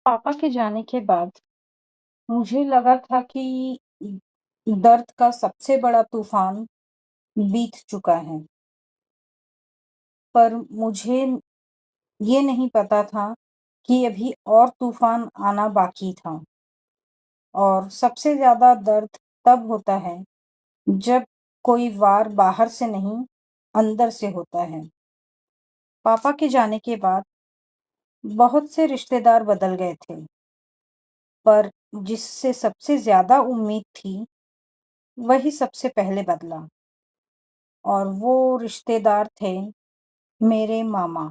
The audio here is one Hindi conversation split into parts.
पापा के जाने के बाद मुझे लगा था कि दर्द का सबसे बड़ा तूफान बीत चुका है, पर मुझे ये नहीं पता था कि अभी और तूफान आना बाकी था। और सबसे ज़्यादा दर्द तब होता है जब कोई वार बाहर से नहीं, अंदर से होता है। पापा के जाने के बाद बहुत से रिश्तेदार बदल गए थे, पर जिससे सबसे ज़्यादा उम्मीद थी, वही सबसे पहले बदला। और वो रिश्तेदार थे मेरे मामा,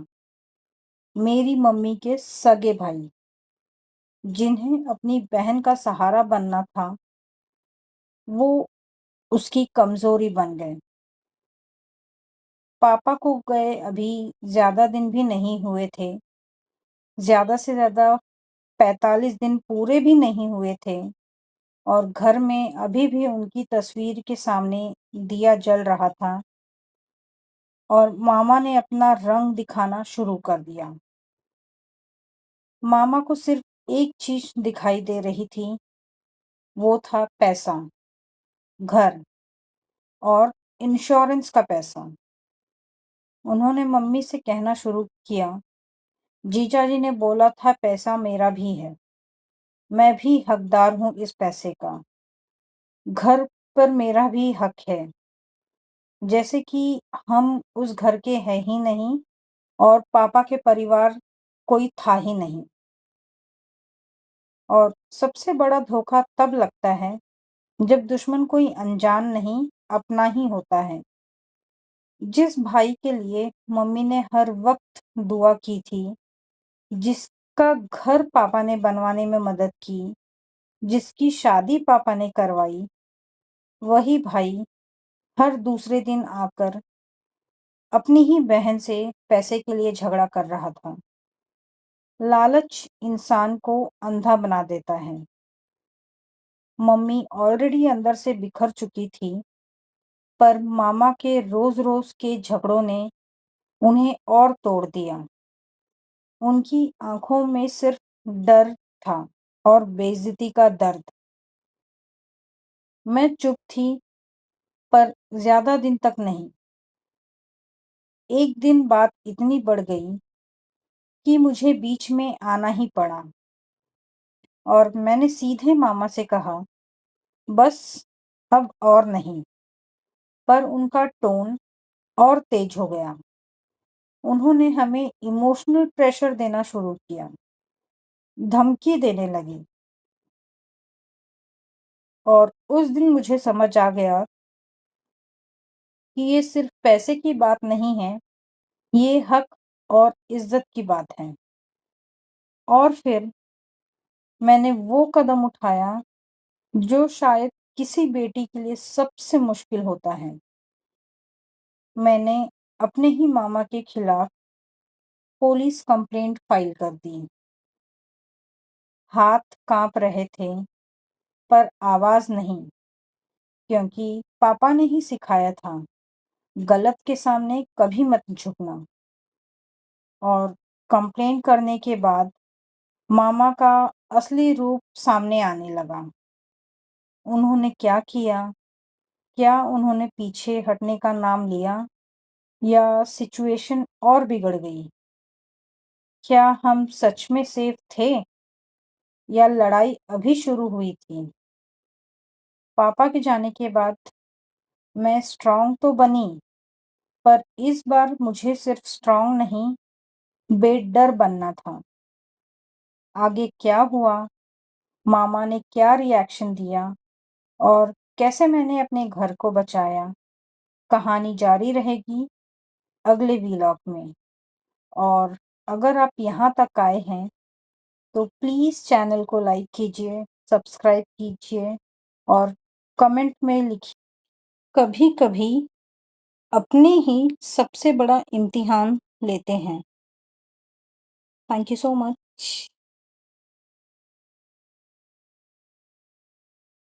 मेरी मम्मी के सगे भाई, जिन्हें अपनी बहन का सहारा बनना था, वो उसकी कमज़ोरी बन गए। पापा को गए अभी ज़्यादा दिन भी नहीं हुए थे, ज़्यादा से ज़्यादा 45 दिन पूरे भी नहीं हुए थे, और घर में अभी भी उनकी तस्वीर के सामने दिया जल रहा था और मामा ने अपना रंग दिखाना शुरू कर दिया। मामा को सिर्फ एक चीज़ दिखाई दे रही थी, वो था पैसा, घर और इंश्योरेंस का पैसा। उन्होंने मम्मी से कहना शुरू किया, जीजा जी ने बोला था पैसा मेरा भी है, मैं भी हकदार हूँ इस पैसे का। घर पर मेरा भी हक है, जैसे कि हम उस घर के हैं ही नहीं और पापा के परिवार कोई था ही नहीं। और सबसे बड़ा धोखा तब लगता है जब दुश्मन कोई अनजान नहीं, अपना ही होता है। जिस भाई के लिए मम्मी ने हर वक्त दुआ की थी, जिसका घर पापा ने बनवाने में मदद की, जिसकी शादी पापा ने करवाई, वही भाई हर दूसरे दिन आकर अपनी ही बहन से पैसे के लिए झगड़ा कर रहा था। लालच इंसान को अंधा बना देता है। मम्मी ऑलरेडी अंदर से बिखर चुकी थी, पर मामा के रोज-रोज के झगड़ों ने उन्हें और तोड़ दिया। उनकी आँखों में सिर्फ डर था और बेइज्जती का दर्द। मैं चुप थी, पर ज़्यादा दिन तक नहीं। एक दिन बात इतनी बढ़ गई कि मुझे बीच में आना ही पड़ा और मैंने सीधे मामा से कहा, बस अब और नहीं। पर उनका टोन और तेज हो गया। उन्होंने हमें इमोशनल प्रेशर देना शुरू किया, धमकी देने लगी। और उस दिन मुझे समझ आ गया कि ये सिर्फ पैसे की बात नहीं है, ये हक और इज्जत की बात है। और फिर मैंने वो कदम उठाया जो शायद किसी बेटी के लिए सबसे मुश्किल होता है। मैंने अपने ही मामा के खिलाफ पुलिस कंप्लेंट फाइल कर दी। हाथ कांप रहे थे, पर आवाज नहीं, क्योंकि पापा ने ही सिखाया था, गलत के सामने कभी मत झुकना। और कंप्लेंट करने के बाद मामा का असली रूप सामने आने लगा। उन्होंने क्या किया? क्या उन्होंने पीछे हटने का नाम लिया या सिचुएशन और बिगड़ गई? क्या हम सच में सेफ थे या लड़ाई अभी शुरू हुई थी? पापा के जाने के बाद मैं स्ट्रांग तो बनी, पर इस बार मुझे सिर्फ स्ट्रांग नहीं, बेडर बनना था। आगे क्या हुआ, मामा ने क्या रिएक्शन दिया और कैसे मैंने अपने घर को बचाया, कहानी जारी रहेगी अगले व्लॉग में। और अगर आप यहाँ तक आए हैं तो प्लीज़ चैनल को लाइक कीजिए, सब्सक्राइब कीजिए और कमेंट में लिखिए। कभी-कभी अपने ही सबसे बड़ा इम्तिहान लेते हैं। Thank you so much.